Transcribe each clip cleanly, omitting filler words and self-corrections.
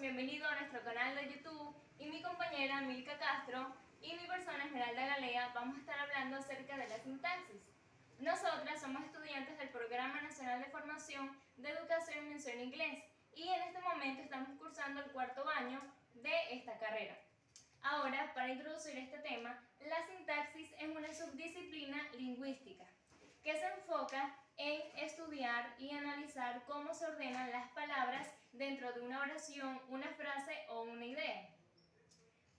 bienvenido a nuestro canal de YouTube y mi compañera Milka Castro y mi persona Esmeralda Galea vamos a estar hablando acerca de la sintaxis. Nosotras somos estudiantes del Programa Nacional de Formación de Educación y Mención Inglés y en este momento estamos cursando el cuarto año de esta carrera. Ahora, para introducir este tema, la sintaxis es una subdisciplina lingüística que se enfoca en estudiar y analizar cómo se ordenan las palabras dentro de una oración, una frase o una idea.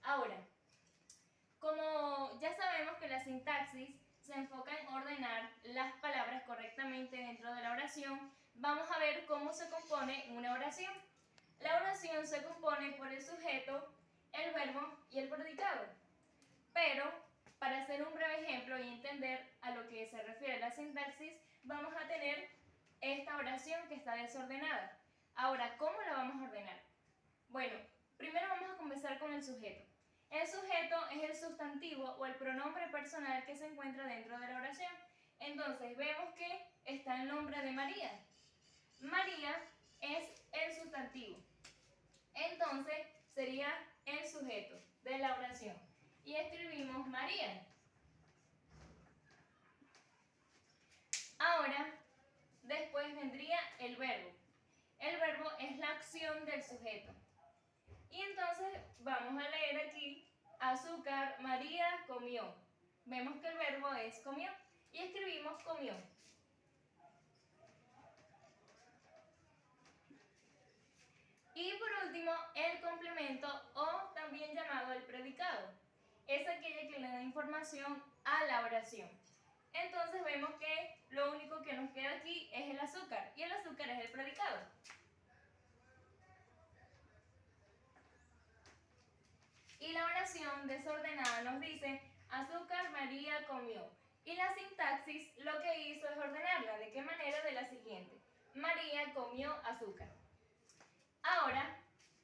Ahora, como ya sabemos que la sintaxis se enfoca en ordenar las palabras correctamente dentro de la oración, vamos a ver cómo se compone una oración. La oración se compone por el sujeto, el verbo y el predicado. Pero, para hacer un breve ejemplo y entender a lo que se refiere la sintaxis, vamos a tener esta oración que está desordenada. Ahora, ¿cómo la vamos a ordenar? Bueno, primero vamos a comenzar con el sujeto. El sujeto es el sustantivo o el pronombre personal que se encuentra dentro de la oración. Entonces, vemos que está el nombre de María. María es el sustantivo. Entonces, sería el sujeto de la oración. Y escribimos María. Ahora, después vendría el verbo. El verbo es la acción del sujeto. Y entonces vamos a leer aquí, azúcar, María comió. Vemos que el verbo es comió. Y escribimos comió. Y por último, el complemento o también llamado el predicado. Es aquella que le da información a la oración. Entonces vemos que lo único que nos queda aquí es el azúcar, y el azúcar es el predicado. Y la oración desordenada nos dice, azúcar María comió. Y la sintaxis lo que hizo es ordenarla. ¿De qué manera? De la siguiente. María comió azúcar. Ahora,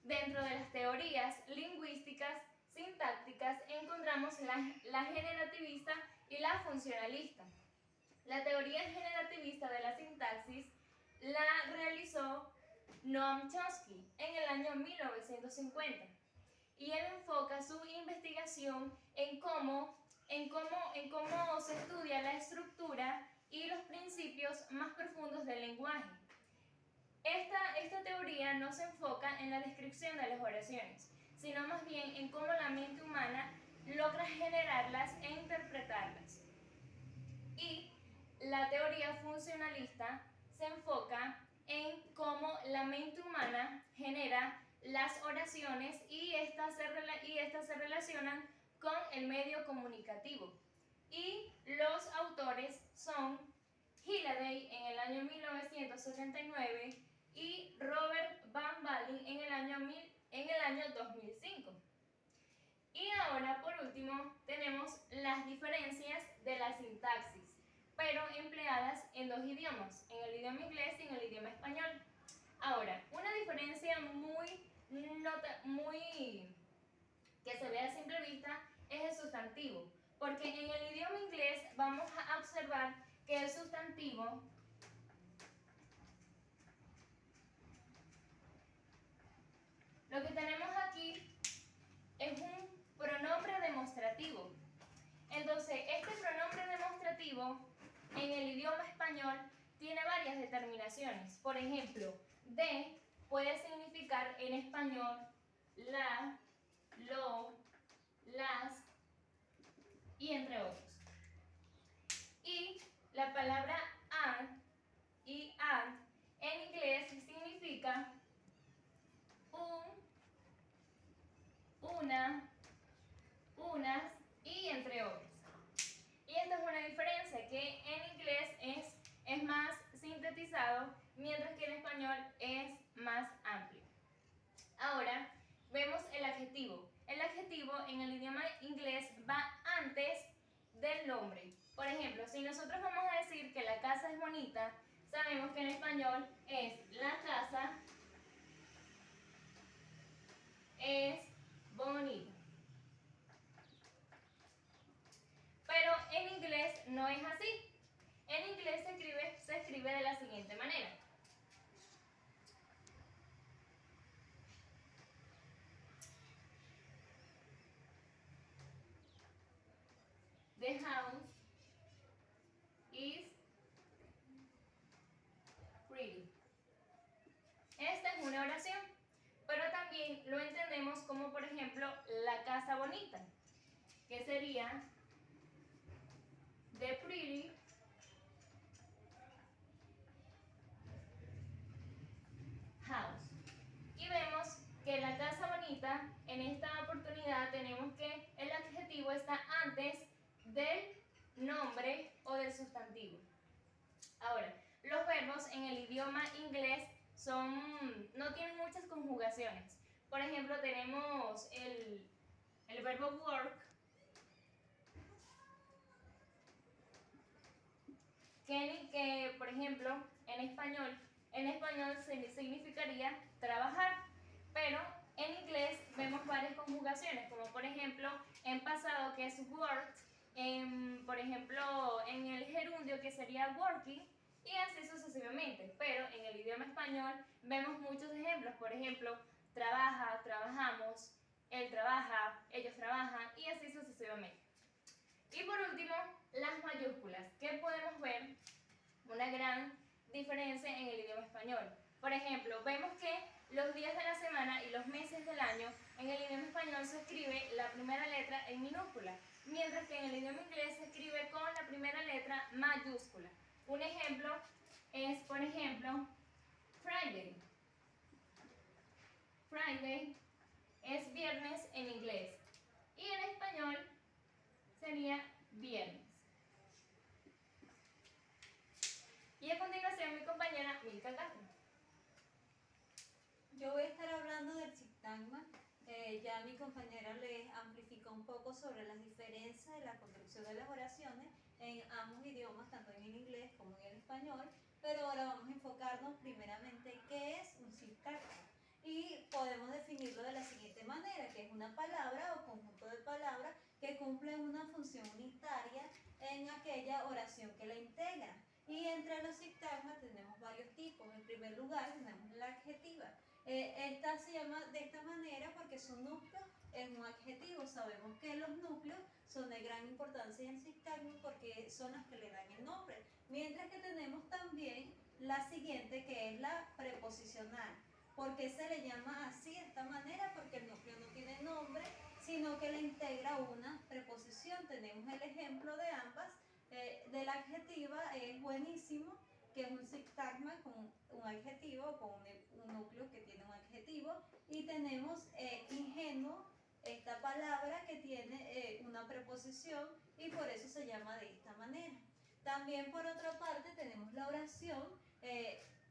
dentro de las teorías lingüísticas sintácticas encontramos la generativista y la funcionalista. La teoría generativista de la sintaxis la realizó Noam Chomsky en el año 1950 y él enfoca su investigación en cómo se estudia la estructura y los principios más profundos del lenguaje. Esta teoría no se enfoca en la descripción de las oraciones, sino más bien en cómo la mente humana logra generarlas e interpretarlas. Y la teoría funcionalista se enfoca en cómo la mente humana genera las oraciones y estas se relacionan con el medio comunicativo. Y los autores son Halliday en el año 1979 y Robert Van Balen en el año 2005. Y ahora, por último, tenemos las diferencias de la sintaxis, pero empleadas en dos idiomas, en el idioma inglés y en el idioma español. Ahora, una diferencia muy que se ve a simple vista es el sustantivo, porque en el idioma inglés vamos a observar que el sustantivo lo que tenemos aquí es un pronombre demostrativo. Entonces, este pronombre demostrativo en el idioma español tiene varias determinaciones. Por ejemplo, de puede significar en español la, lo, las y entre otros. Y la palabra an y an en inglés significa un, una, unas y entre otros. Y esta es una diferencia, que en inglés es más sintetizado, mientras que en español es más amplio. Ahora, vemos el adjetivo. El adjetivo en el idioma inglés va antes del nombre. Por ejemplo, si nosotros vamos a decir que la casa es bonita, sabemos que en español es la casa es bonita. Pero en inglés no es así. En inglés se escribe de la siguiente manera. tenemos como por ejemplo la casa bonita, que sería the pretty house. Y vemos que la casa bonita, en esta oportunidad tenemos que el adjetivo está antes del nombre o del sustantivo. Ahora, los verbos en el idioma inglés no tienen muchas conjugaciones. Por ejemplo, tenemos el verbo work, que por ejemplo en español significaría trabajar, pero en inglés vemos varias conjugaciones, como por ejemplo en pasado, que es worked, por ejemplo en el gerundio, que sería working, y así sucesivamente. Pero en el idioma español vemos muchos ejemplos, por ejemplo trabaja, trabajamos, él trabaja, ellos trabajan, y así sucesivamente. Y por último, las mayúsculas, que podemos ver una gran diferencia en el idioma español. Por ejemplo, vemos que los días de la semana y los meses del año en el idioma español se escribe la primera letra en minúscula, mientras que en el idioma inglés se escribe con la primera letra mayúscula. Un ejemplo es, por ejemplo, Friday. Friday es viernes en inglés y en español sería viernes. Y a continuación mi compañera Milka Castro. Yo voy a estar hablando del sintagma. Ya mi compañera les amplificó un poco sobre las diferencias de la construcción de las oraciones en ambos idiomas, tanto en el inglés como en el español, pero ahora vamos a enfocarnos primeramente en qué es un sintagma. Y podemos definirlo de la siguiente manera, que es una palabra o conjunto de palabras que cumple una función unitaria en aquella oración que la integra. Y entre los sintagmas tenemos varios tipos. En primer lugar tenemos la adjetiva. Esta se llama de esta manera porque su núcleo es un adjetivo. Sabemos que los núcleos son de gran importancia en el sintagma porque son las que le dan el nombre. Mientras que tenemos también la siguiente, que es la preposicional. ¿Por qué se le llama así, de esta manera? Porque el núcleo no tiene nombre, sino que le integra una preposición. Tenemos el ejemplo de ambas. De la adjetiva es buenísimo, que es un sintagma con un adjetivo, con un núcleo que tiene un adjetivo, y tenemos ingenuo, esta palabra que tiene una preposición y por eso se llama de esta manera. También por otra parte tenemos la oración.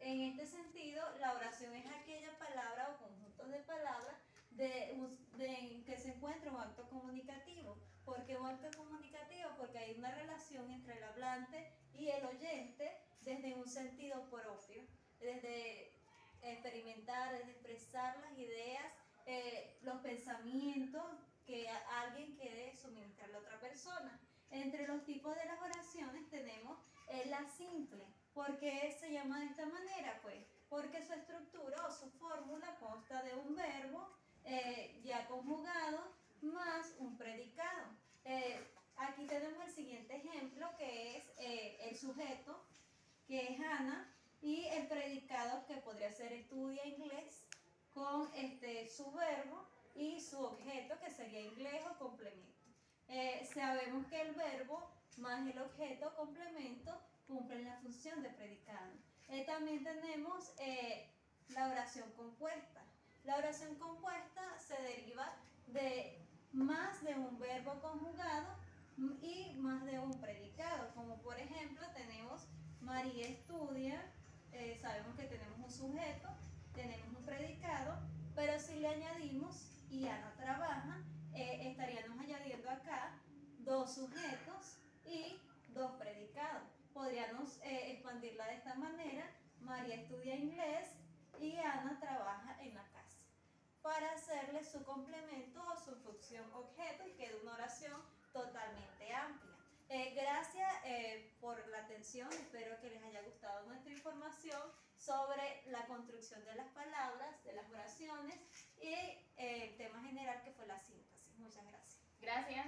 En este sentido, la oración es aquella palabra o conjuntos de palabras que se encuentra un acto comunicativo. ¿Por qué un acto comunicativo? Porque hay una relación entre el hablante y el oyente desde un sentido propio, desde experimentar, desde expresar las ideas, los pensamientos que alguien quiere suministrarle a otra persona. Entre los tipos de las oraciones tenemos la simple. ¿Por qué se llama de esta manera? Pues porque su estructura o su fórmula consta de un verbo ya conjugado más un predicado. Aquí tenemos el siguiente ejemplo, que es el sujeto, que es Ana, y el predicado, que podría ser estudia inglés, con su verbo y su objeto, que sería inglés o complemento. Sabemos que el verbo más el objeto complemento cumplen la función de predicado. También tenemos la oración compuesta. La oración compuesta se deriva de más de un verbo conjugado y más de un predicado, como por ejemplo tenemos María estudia, sabemos que tenemos un sujeto, tenemos un predicado, pero si le añadimos y Ana trabaja, estaríamos añadiendo acá dos sujetos y dos predicados. Podríamos expandirla de esta manera: María estudia inglés y Ana trabaja en la casa, para hacerle su complemento o su función objeto y quede una oración totalmente amplia. Gracias por la atención, espero que les haya gustado nuestra información sobre la construcción de las palabras, de las oraciones y el tema general, que fue la síntesis. Muchas gracias. Gracias.